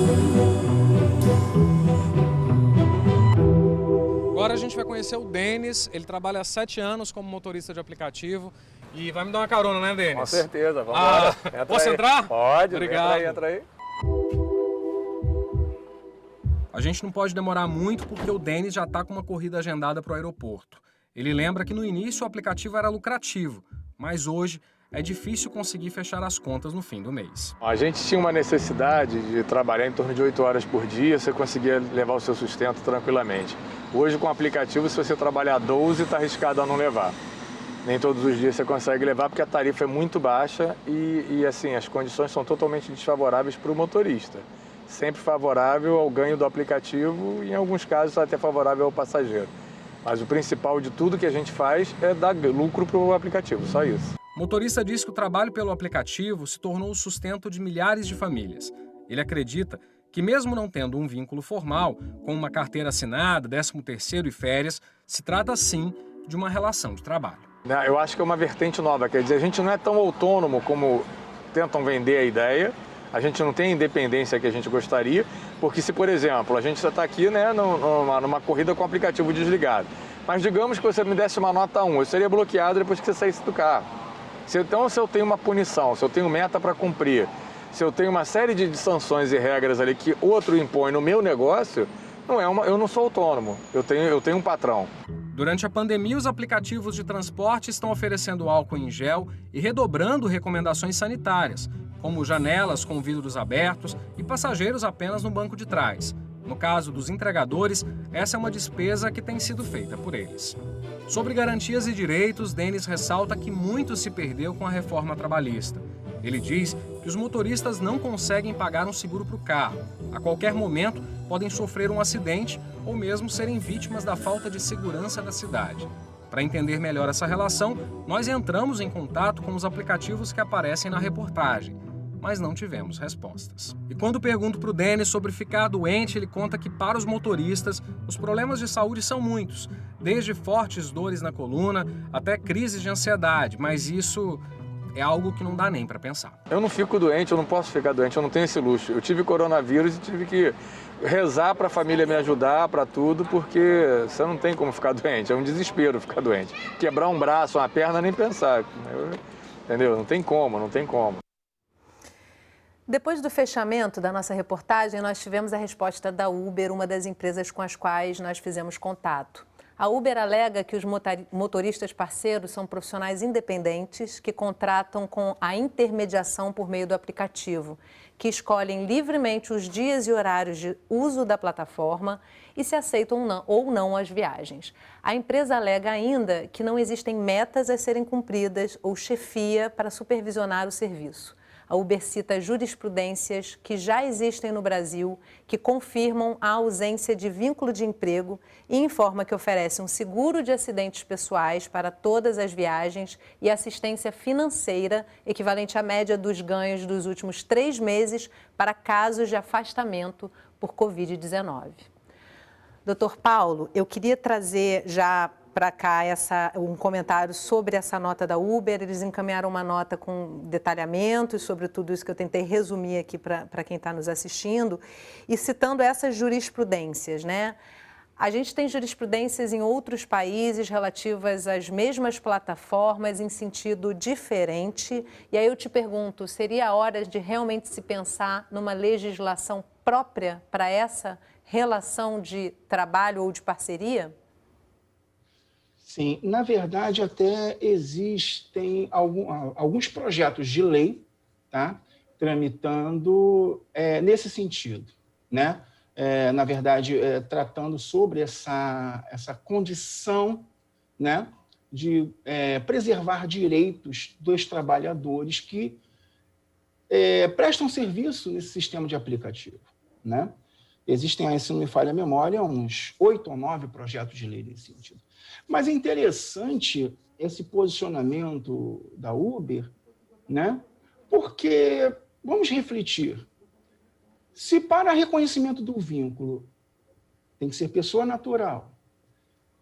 Agora a gente vai conhecer o Denis, ele trabalha há 7 anos como motorista de aplicativo e vai me dar uma carona, né, Denis? Com certeza, vamos embora. Posso entrar? Pode, obrigado. Entra aí. A gente não pode demorar muito porque o Denis já está com uma corrida agendada para o aeroporto. Ele lembra que no início o aplicativo era lucrativo, mas hoje é difícil conseguir fechar as contas no fim do mês. A gente tinha uma necessidade de trabalhar em torno de 8 horas por dia, você conseguia levar o seu sustento tranquilamente. Hoje, com o aplicativo, se você trabalhar 12, está arriscado a não levar. Nem todos os dias você consegue levar porque a tarifa é muito baixa e assim, as condições são totalmente desfavoráveis para o motorista. Sempre favorável ao ganho do aplicativo e, em alguns casos, até favorável ao passageiro. Mas o principal de tudo que a gente faz é dar lucro para o aplicativo, só isso. O motorista diz que o trabalho pelo aplicativo se tornou o sustento de milhares de famílias. Ele acredita que, mesmo não tendo um vínculo formal, com uma carteira assinada, 13º e férias, se trata, sim, de uma relação de trabalho. Eu acho que é uma vertente nova, quer dizer, a gente não é tão autônomo como tentam vender a ideia, a gente não tem a independência que a gente gostaria, porque se, por exemplo, a gente está aqui numa corrida com o aplicativo desligado, mas digamos que você me desse uma nota 1, eu seria bloqueado depois que você saísse do carro. Então, se eu tenho uma punição, se eu tenho meta para cumprir, se eu tenho uma série de sanções e regras ali que outro impõe no meu negócio, eu não sou autônomo, eu tenho um patrão. Durante a pandemia, os aplicativos de transporte estão oferecendo álcool em gel e redobrando recomendações sanitárias. como janelas com vidros abertos e passageiros apenas no banco de trás. No caso dos entregadores, essa é uma despesa que tem sido feita por eles. Sobre garantias e direitos, Denis ressalta que muito se perdeu com a reforma trabalhista. Ele diz que os motoristas não conseguem pagar um seguro para o carro. A qualquer momento, podem sofrer um acidente ou mesmo serem vítimas da falta de segurança da cidade. Para entender melhor essa relação, nós entramos em contato com os aplicativos que aparecem na reportagem, mas não tivemos respostas. E quando pergunto para o Denis sobre ficar doente, ele conta que para os motoristas, os problemas de saúde são muitos, desde fortes dores na coluna até crises de ansiedade, mas isso é algo que não dá nem para pensar. Eu não fico doente, eu não posso ficar doente, eu não tenho esse luxo. Eu tive coronavírus e tive que rezar para a família me ajudar, para tudo, porque você não tem como ficar doente, é um desespero ficar doente. Quebrar um braço, uma perna, nem pensar. Entendeu? Não tem como, não tem como. Depois do fechamento da nossa reportagem, nós tivemos a resposta da Uber, uma das empresas com as quais nós fizemos contato. A Uber alega que os motoristas parceiros são profissionais independentes que contratam com a intermediação por meio do aplicativo, que escolhem livremente os dias e horários de uso da plataforma e se aceitam ou não as viagens. A empresa alega ainda que não existem metas a serem cumpridas ou chefia para supervisionar o serviço. A Uber cita jurisprudências que já existem no Brasil, que confirmam a ausência de vínculo de emprego e informa que oferece um seguro de acidentes pessoais para todas as viagens e assistência financeira equivalente à média dos ganhos dos últimos 3 meses para casos de afastamento por Covid-19. Doutor Paulo, eu queria trazer já para cá um comentário sobre essa nota da Uber. Eles encaminharam uma nota com detalhamentos sobre tudo isso que eu tentei resumir aqui para quem está nos assistindo. E citando essas jurisprudências, né? A gente tem jurisprudências em outros países relativas às mesmas plataformas em sentido diferente. E aí eu te pergunto, seria a hora de realmente se pensar numa legislação própria para essa relação de trabalho ou de parceria? Sim, na verdade até existem alguns projetos de lei, tá, tramitando nesse sentido, né? Na verdade, tratando sobre essa condição, né, de preservar direitos dos trabalhadores que prestam serviço nesse sistema de aplicativo, né? Existem, se não me falha a memória, uns 8 ou 9 projetos de lei nesse sentido. Mas é interessante esse posicionamento da Uber, né? Porque, vamos refletir, se para reconhecimento do vínculo tem que ser pessoa natural,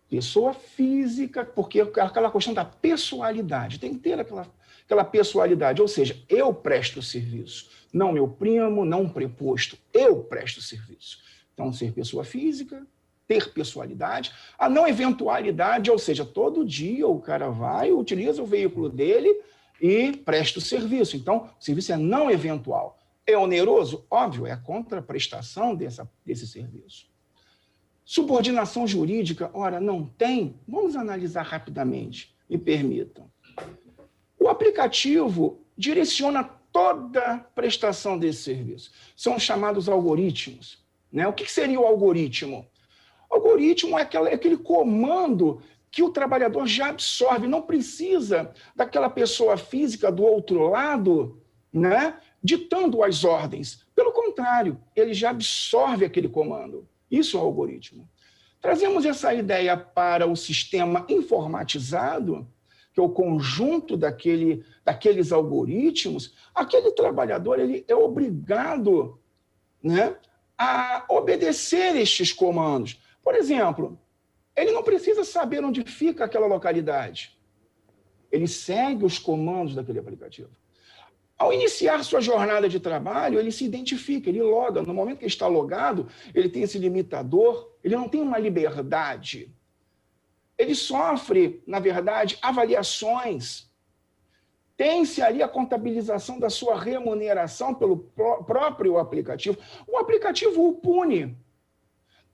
pessoa física, porque aquela questão da pessoalidade, tem que ter aquela pessoalidade, ou seja, eu presto serviço, não meu primo, não um preposto, eu presto serviço. Então, ser pessoa física, ter pessoalidade, a não eventualidade, ou seja, todo dia o cara vai, utiliza o veículo dele e presta o serviço. Então, o serviço é não eventual. É oneroso? Óbvio, é a contraprestação desse serviço. Subordinação jurídica, ora, não tem? Vamos analisar rapidamente, me permitam. O aplicativo direciona toda a prestação desse serviço. São chamados algoritmos, né? O que seria o algoritmo? O algoritmo é aquele comando que o trabalhador já absorve, não precisa daquela pessoa física do outro lado, né, ditando as ordens. Pelo contrário, ele já absorve aquele comando. Isso é o algoritmo. Trazemos essa ideia para o sistema informatizado, que é o conjunto daqueles algoritmos. Aquele trabalhador ele é obrigado, né, a obedecer estes comandos. Por exemplo, ele não precisa saber onde fica aquela localidade. Ele segue os comandos daquele aplicativo. Ao iniciar sua jornada de trabalho, ele se identifica, ele loga. No momento que ele está logado, ele tem esse limitador, ele não tem uma liberdade. Ele sofre, na verdade, avaliações. Tem-se ali a contabilização da sua remuneração pelo próprio aplicativo. O aplicativo o pune.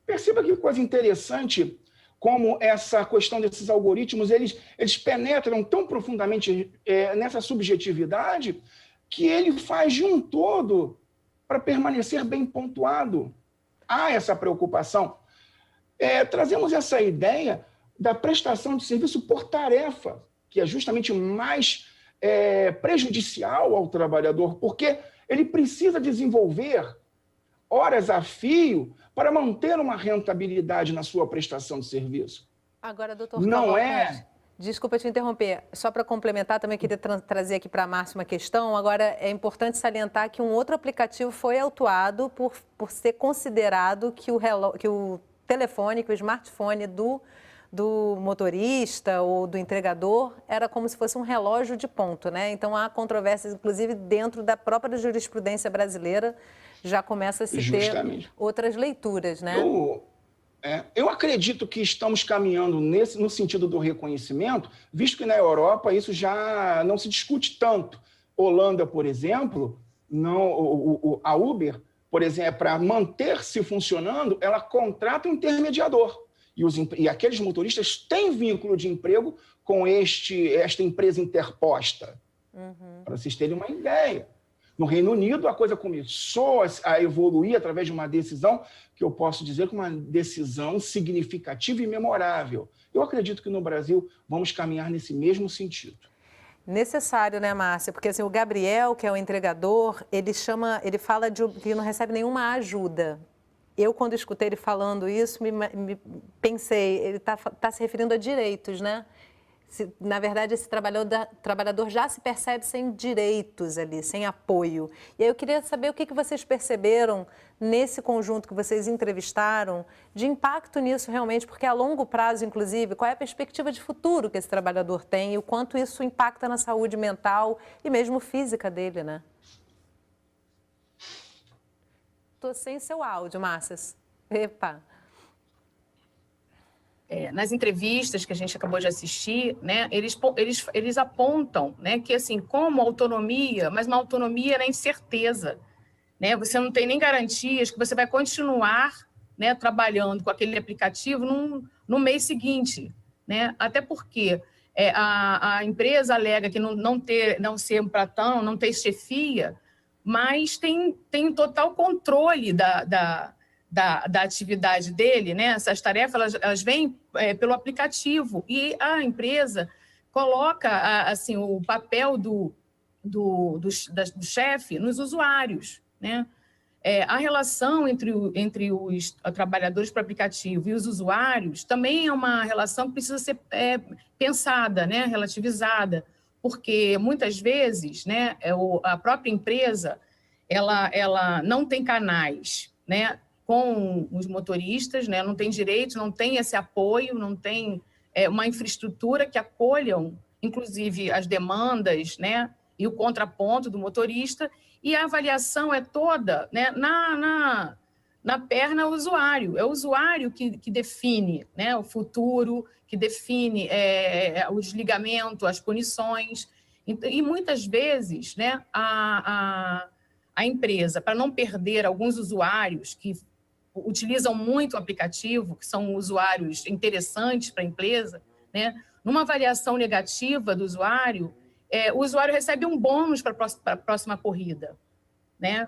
Perceba que coisa interessante, como essa questão desses algoritmos, eles penetram tão profundamente nessa subjetividade que ele faz de um todo para permanecer bem pontuado. Há essa preocupação. Trazemos essa ideia da prestação de serviço por tarefa, que é justamente mais prejudicial ao trabalhador, porque ele precisa desenvolver horas a fio para manter uma rentabilidade na sua prestação de serviço. Agora, doutor Não Cavalcante, desculpa te interromper, só para complementar, também queria trazer aqui para a Márcia uma questão. Agora, é importante salientar que um outro aplicativo foi autuado por ser considerado que o telefone, que o smartphone do motorista ou do entregador era como se fosse um relógio de ponto, né? Então, há controvérsias, inclusive, dentro da própria jurisprudência brasileira, já começa a se ter outras leituras, né? Eu acredito que estamos caminhando no sentido do reconhecimento, visto que na Europa isso já não se discute tanto. Holanda, por exemplo, a Uber, por exemplo, para manter-se funcionando, ela contrata um intermediador. E aqueles motoristas têm vínculo de emprego com esta empresa interposta. Para vocês terem uma ideia. No Reino Unido, a coisa começou a evoluir através de uma decisão, que eu posso dizer que uma decisão significativa e memorável. Eu acredito que no Brasil vamos caminhar nesse mesmo sentido. Necessário, né, Márcia? Porque assim, o Gabriel, que é o entregador, ele fala que não recebe nenhuma ajuda. Eu, quando escutei ele falando isso, me pensei, ele está se referindo a direitos, né? Na verdade, esse trabalhador já se percebe sem direitos ali, sem apoio. E aí eu queria saber o que vocês perceberam nesse conjunto que vocês entrevistaram, de impacto nisso realmente, porque a longo prazo, inclusive, qual é a perspectiva de futuro que esse trabalhador tem e o quanto isso impacta na saúde mental e mesmo física dele, né? Estou sem seu áudio, Márcia. Epa! Nas entrevistas que a gente acabou de assistir, né, eles apontam, né, que assim, como autonomia, mas uma autonomia na incerteza, né, você não tem nem garantias que você vai continuar, né, trabalhando com aquele aplicativo no mês seguinte, né, até porque a empresa alega que não ser um patrão, não ter chefia, mas tem total controle da atividade dele, né? Essas tarefas elas vêm pelo aplicativo e a empresa coloca assim o papel do chefe nos usuários, né? A relação entre os trabalhadores para o aplicativo e os usuários também é uma relação que precisa ser pensada, né? Relativizada, porque muitas vezes, né? A própria empresa ela não tem canais, né? Com os motoristas, né? Não tem direito, não tem esse apoio, não tem uma infraestrutura que acolham, inclusive, as demandas, né? E o contraponto do motorista, e a avaliação é toda, né? na perna usuário. É o usuário que define, né? O futuro, que define o desligamento, as punições. E muitas vezes, né? A empresa, para não perder alguns usuários que utilizam muito o aplicativo, que são usuários interessantes para a empresa, né? Numa avaliação negativa do usuário, o usuário recebe um bônus para a próxima corrida, né?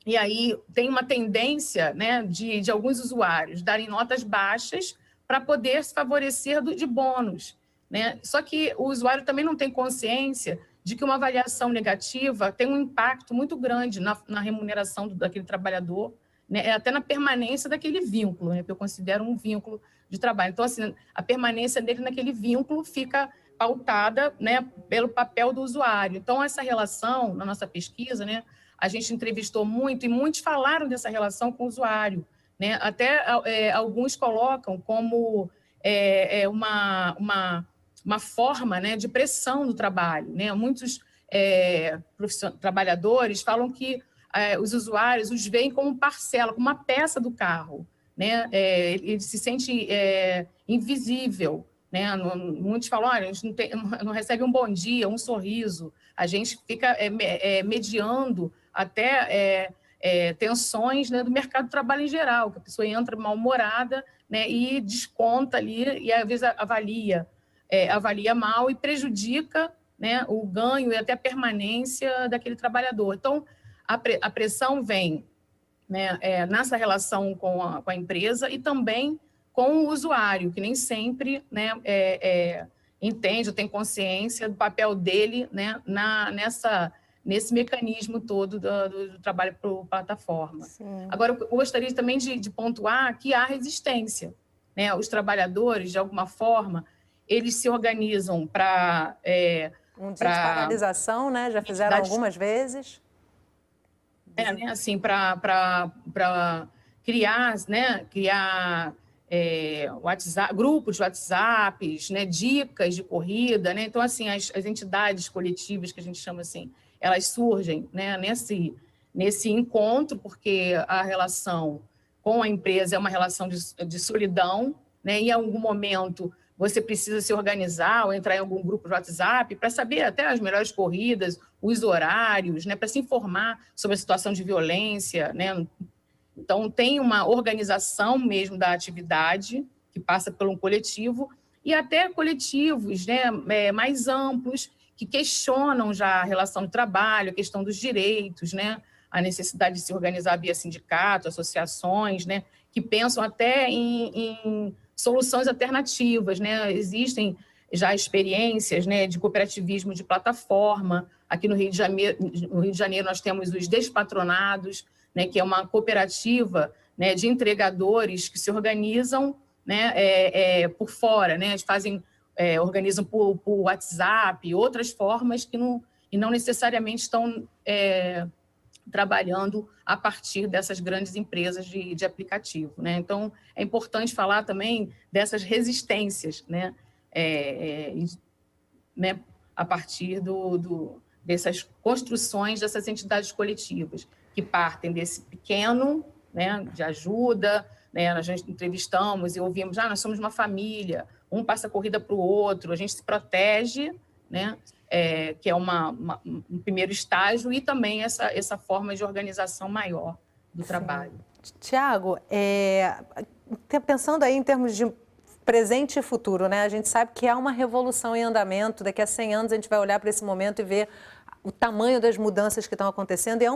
E aí tem uma tendência, né, de alguns usuários darem notas baixas para poder se favorecer de bônus, né? Só que o usuário também não tem consciência de que uma avaliação negativa tem um impacto muito grande na remuneração daquele trabalhador, né, até na permanência daquele vínculo, né, que eu considero um vínculo de trabalho. Então, assim, a permanência dele naquele vínculo fica pautada, né, pelo papel do usuário. Então, essa relação, na nossa pesquisa, né, a gente entrevistou muito e muitos falaram dessa relação com o usuário, né, até alguns colocam como uma forma, né, de pressão no trabalho, né? Muitos trabalhadores falam que os usuários os veem como parcela, como uma peça do carro, né? Ele se sente invisível, né? Muitos falam, olha, a gente não recebe um bom dia, um sorriso, a gente fica mediando até tensões, né, do mercado de trabalho em geral, que a pessoa entra mal-humorada, né, e desconta ali, e às vezes avalia mal e prejudica, né, o ganho e até a permanência daquele trabalhador. Então, a pressão vem, né, nessa relação com a empresa e também com o usuário, que nem sempre, né, entende ou tem consciência do papel dele, né, nesse mecanismo todo do trabalho por plataforma. Sim. Agora, eu gostaria também de pontuar que há resistência, né? Os trabalhadores, de alguma forma, eles se organizam para... um dia de paralisação, né? Já fizeram algumas vezes. Né? Assim, para criar, né? WhatsApp, grupos de WhatsApps, né? Dicas de corrida, né? Então, assim, as entidades coletivas, que a gente chama assim, elas surgem, né, nesse encontro, porque a relação com a empresa é uma relação de solidão, né, e em algum momento você precisa se organizar ou entrar em algum grupo de WhatsApp para saber até as melhores corridas, os horários, né, para se informar sobre a situação de violência, né. Então, tem uma organização mesmo da atividade que passa por um coletivo e até coletivos, né, mais amplos, que questionam já a relação de trabalho, a questão dos direitos, né? A necessidade de se organizar via sindicato, associações, né? Que pensam até em soluções alternativas, né? Existem já experiências, né, de cooperativismo de plataforma. Aqui no Rio de Janeiro nós temos os Despatronados, né, que é uma cooperativa, né, de entregadores que se organizam, né, por fora, né? Eles organizam por WhatsApp, outras formas que não necessariamente estão trabalhando a partir dessas grandes empresas de aplicativo, né? Então, é importante falar também dessas resistências, né? Né? A partir dessas construções dessas entidades coletivas, que partem desse pequeno, né, de ajuda, né? Nós já entrevistamos e ouvimos, nós somos uma família, um passa a corrida para o outro, a gente se protege, né? Que é um primeiro estágio, e também essa forma de organização maior do trabalho. Tiago, pensando aí em termos de presente e futuro, né? A gente sabe que há uma revolução em andamento, daqui a 100 anos a gente vai olhar para esse momento e ver o tamanho das mudanças que estão acontecendo, e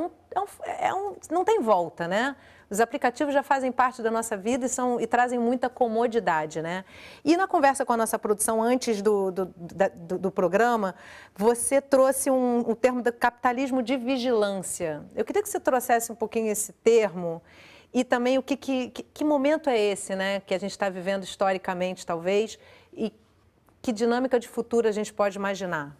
não tem volta, né? Os aplicativos já fazem parte da nossa vida e trazem muita comodidade, né? E na conversa com a nossa produção antes do programa, você trouxe um termo do capitalismo de vigilância. Eu queria que você trouxesse um pouquinho esse termo e também que momento é esse, né? Que a gente está vivendo historicamente, talvez, e que dinâmica de futuro a gente pode imaginar.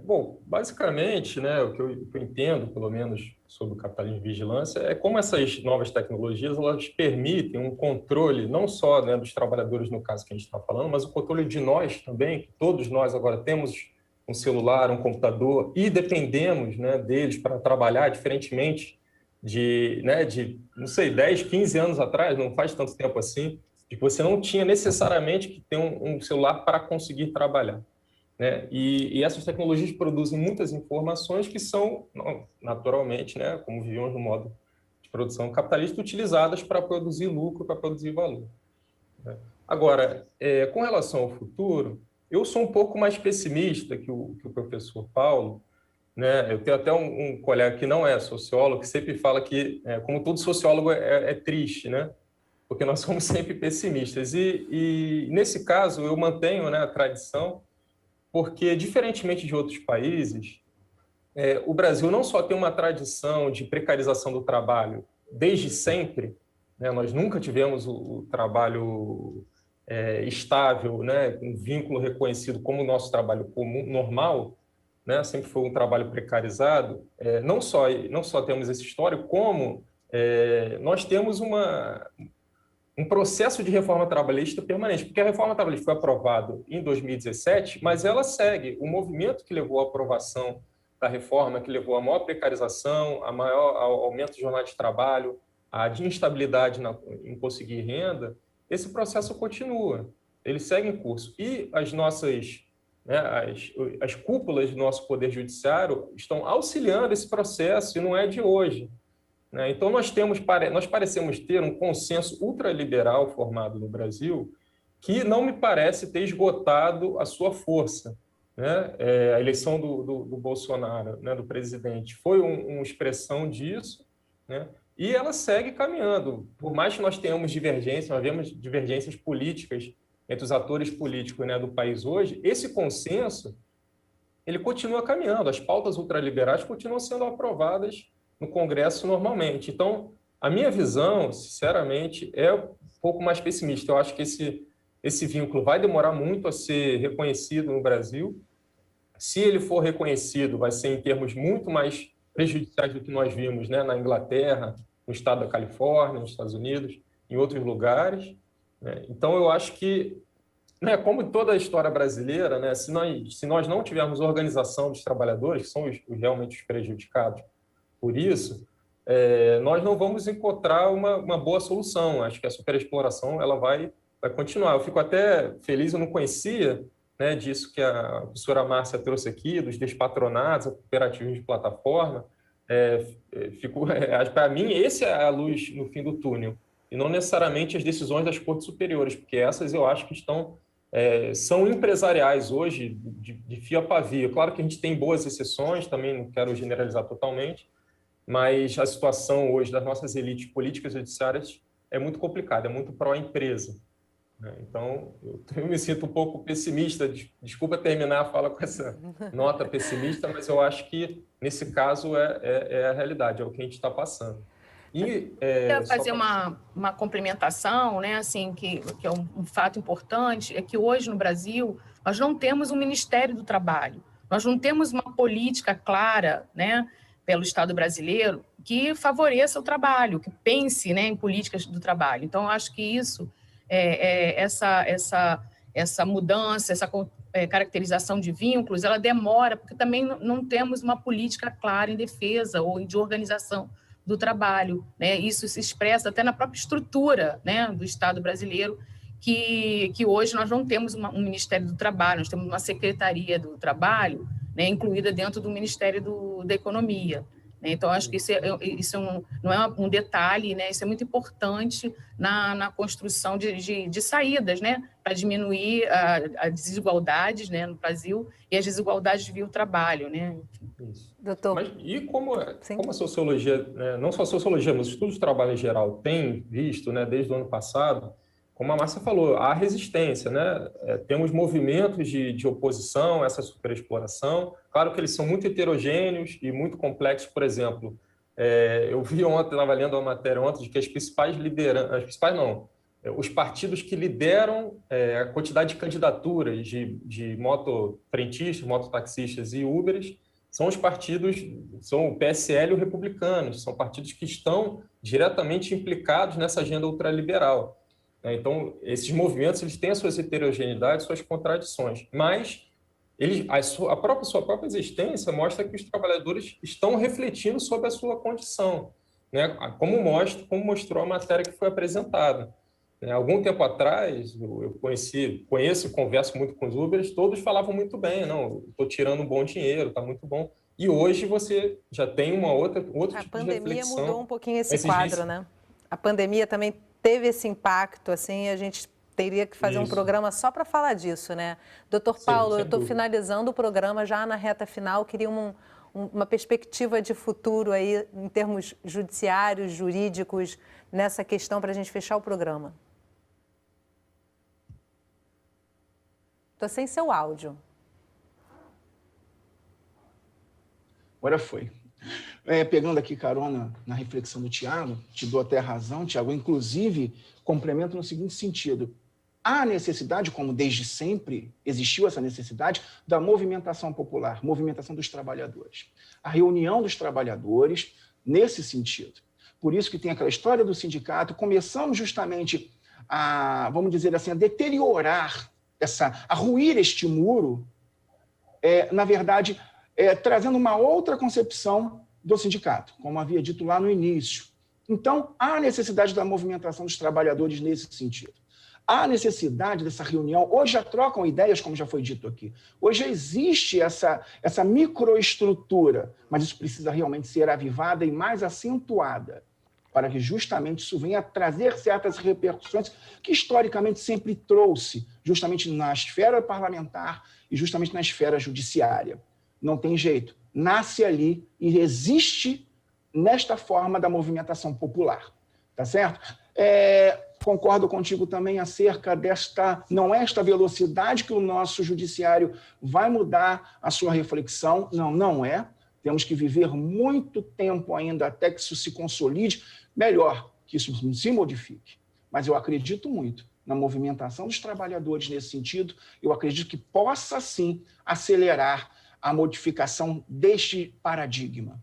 Bom, basicamente, né, o que eu entendo, pelo menos, sobre o capitalismo de vigilância é como essas novas tecnologias elas permitem um controle, não só, né, dos trabalhadores, no caso que a gente está falando, mas o controle de nós também, que todos nós agora temos um celular, um computador, e dependemos, né, deles para trabalhar, diferentemente de, não sei, 10, 15 anos atrás, não faz tanto tempo assim, de que você não tinha necessariamente que ter um celular para conseguir trabalhar. Né? E essas tecnologias produzem muitas informações que são, naturalmente, né, como vivemos no modo de produção capitalista, utilizadas para produzir lucro, para produzir valor. Né? Agora, com relação ao futuro, eu sou um pouco mais pessimista que o professor Paulo. Né? Eu tenho até um colega que não é sociólogo, que sempre fala que, como todo sociólogo, é triste, né? Porque nós somos sempre pessimistas. E nesse caso, eu mantenho, né, a tradição, porque, diferentemente de outros países, o Brasil não só tem uma tradição de precarização do trabalho desde sempre, né? Nós nunca tivemos o trabalho estável, né? Um vínculo reconhecido como o nosso trabalho comum, normal, né? Sempre foi um trabalho precarizado. Não só temos esse histórico, como nós temos um processo de reforma trabalhista permanente, porque a reforma trabalhista foi aprovada em 2017, mas ela segue o movimento que levou à aprovação da reforma, que levou à maior precarização, a maior aumento de jornada de trabalho, a de instabilidade em conseguir renda. Esse processo continua, ele segue em curso. E as nossas, né, as cúpulas do nosso Poder Judiciário estão auxiliando esse processo, e não é de hoje. Então, nós parecemos ter um consenso ultraliberal formado no Brasil que não me parece ter esgotado a sua força. né? A eleição do Bolsonaro, né, do presidente, foi uma expressão disso, né? E ela segue caminhando. Por mais que nós tenhamos divergências, nós vemos divergências políticas entre os atores políticos, né, do país hoje, esse consenso ele continua caminhando. As pautas ultraliberais continuam sendo aprovadas no Congresso normalmente. Então, a minha visão, sinceramente, é um pouco mais pessimista. Eu acho que esse vínculo vai demorar muito a ser reconhecido no Brasil. Se ele for reconhecido, vai ser em termos muito mais prejudiciais do que nós vimos, né, na Inglaterra, no estado da Califórnia, nos Estados Unidos, em outros lugares, né? Então, eu acho que, né, como toda a história brasileira, né, se nós não tivermos organização dos trabalhadores, que são realmente os prejudicados por isso, nós não vamos encontrar uma boa solução. Acho que a superexploração ela vai continuar. Eu fico até feliz, eu não conhecia, né, disso que a professora Márcia trouxe aqui, dos despatronados, a cooperativismo de plataforma. Para mim, esse é a luz no fim do túnel, e não necessariamente as decisões das cortes superiores, porque essas eu acho que são empresariais hoje, de fio a pavio. Claro que a gente tem boas exceções, também não quero generalizar totalmente, mas a situação hoje das nossas elites políticas e judiciárias é muito complicada, é muito pró-empresa. Então, eu me sinto um pouco pessimista. Desculpa terminar a fala com essa nota pessimista, mas eu acho que, nesse caso, é a realidade, é o que a gente está passando. Quero fazer uma complementação, né, assim, que é um fato importante, é que hoje no Brasil nós não temos um Ministério do Trabalho, nós não temos uma política clara, né, pelo Estado brasileiro que favoreça o trabalho, que pense, né, em políticas do trabalho. Então, eu acho que isso, essa mudança, essa caracterização de vínculos, ela demora, porque também não temos uma política clara em defesa ou de organização do trabalho, né? Isso se expressa até na própria estrutura, né, do Estado brasileiro, que hoje nós não temos um Ministério do Trabalho, nós temos uma Secretaria do Trabalho, né, incluída dentro do Ministério da Economia. Né? Então, acho que isso não é um detalhe, né? Isso é muito importante na construção de saídas, né, para diminuir as desigualdades, né, no Brasil, e as desigualdades via o trabalho. Né? Isso. Doutor. Mas, e como a sociologia, né, não só a sociologia, mas os estudos de trabalho em geral, tem visto, né, desde o ano passado, como a Márcia falou, há resistência, né? Temos movimentos de oposição a essa superexploração. Claro que eles são muito heterogêneos e muito complexos. Por exemplo, eu vi ontem, estava lendo uma matéria ontem, de que os partidos que lideram a quantidade de candidaturas de motofrentistas, mototaxistas e Uberes são os partidos, são o PSL e o Republicanos, são partidos que estão diretamente implicados nessa agenda ultraliberal. Então, esses movimentos eles têm as suas heterogeneidades, suas contradições, mas sua própria existência mostra que os trabalhadores estão refletindo sobre a sua condição, né? Como mostrou a matéria que foi apresentada. Algum tempo atrás, eu conheço e converso muito com os Ubers, todos falavam muito bem, não, estou tirando um bom dinheiro, está muito bom. E hoje você já tem outro tipo de reflexão. A pandemia mudou um pouquinho esse quadro, né? A pandemia também teve esse impacto, assim, a gente teria que fazer um programa só para falar disso, né? Doutor Paulo, eu estou finalizando o programa já na reta final, queria uma perspectiva de futuro aí, em termos judiciários, jurídicos, nessa questão para a gente fechar o programa. Estou sem seu áudio. Agora foi. Pegando aqui carona na reflexão do Tiago, te dou até razão, Tiago, inclusive complemento no seguinte sentido: há necessidade, como desde sempre existiu essa necessidade, da movimentação popular, movimentação dos trabalhadores. A reunião dos trabalhadores nesse sentido. Por isso que tem aquela história do sindicato, começamos justamente a, vamos dizer assim, a deteriorar, a ruir este muro, na verdade, trazendo uma outra concepção do sindicato, como havia dito lá no início. Então, há necessidade da movimentação dos trabalhadores nesse sentido. Há necessidade dessa reunião. Hoje já trocam ideias, como já foi dito aqui. Hoje já existe essa microestrutura, mas isso precisa realmente ser avivada e mais acentuada. para que justamente isso venha a trazer certas repercussões que historicamente sempre trouxe, justamente na esfera parlamentar e justamente na esfera judiciária. Não tem jeito, nasce ali e existe nesta forma da movimentação popular, tá certo? Concordo contigo também acerca desta, não é esta velocidade que o nosso judiciário vai mudar a sua reflexão, não é. Temos que viver muito tempo ainda até que isso se consolide, melhor que isso se modifique. Mas eu acredito muito na movimentação dos trabalhadores nesse sentido, eu acredito que possa, sim, acelerar a modificação deste paradigma.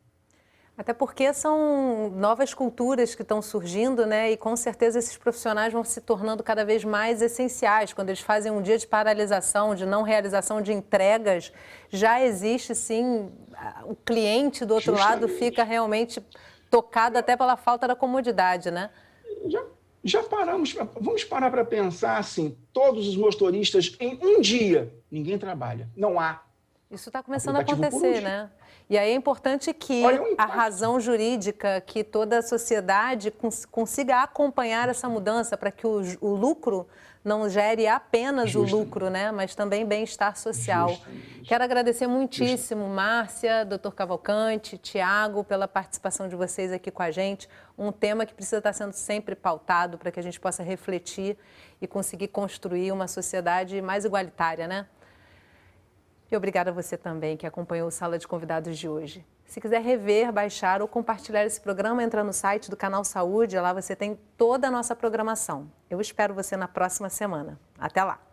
Até porque são novas culturas que estão surgindo, né? E com certeza esses profissionais vão se tornando cada vez mais essenciais. Quando eles fazem um dia de paralisação, de não realização de entregas, já existe sim, o cliente do outro lado fica realmente tocado até pela falta da comodidade, né? Já paramos, vamos parar para pensar assim, todos os motoristas em um dia, ninguém trabalha, não há. Isso está começando a acontecer, né? E aí é importante que a razão jurídica, que toda a sociedade consiga acompanhar essa mudança para que o lucro não gere apenas o lucro, né? Mas também bem-estar social. Quero agradecer muitíssimo, Márcia, Dr. Cavalcante, Tiago, pela participação de vocês aqui com a gente. Um tema que precisa estar sendo sempre pautado para que a gente possa refletir e conseguir construir uma sociedade mais igualitária, né? E obrigada a você também que acompanhou o Sala de Convidados de hoje. Se quiser rever, baixar ou compartilhar esse programa, entra no site do Canal Saúde, lá você tem toda a nossa programação. Eu espero você na próxima semana. Até lá!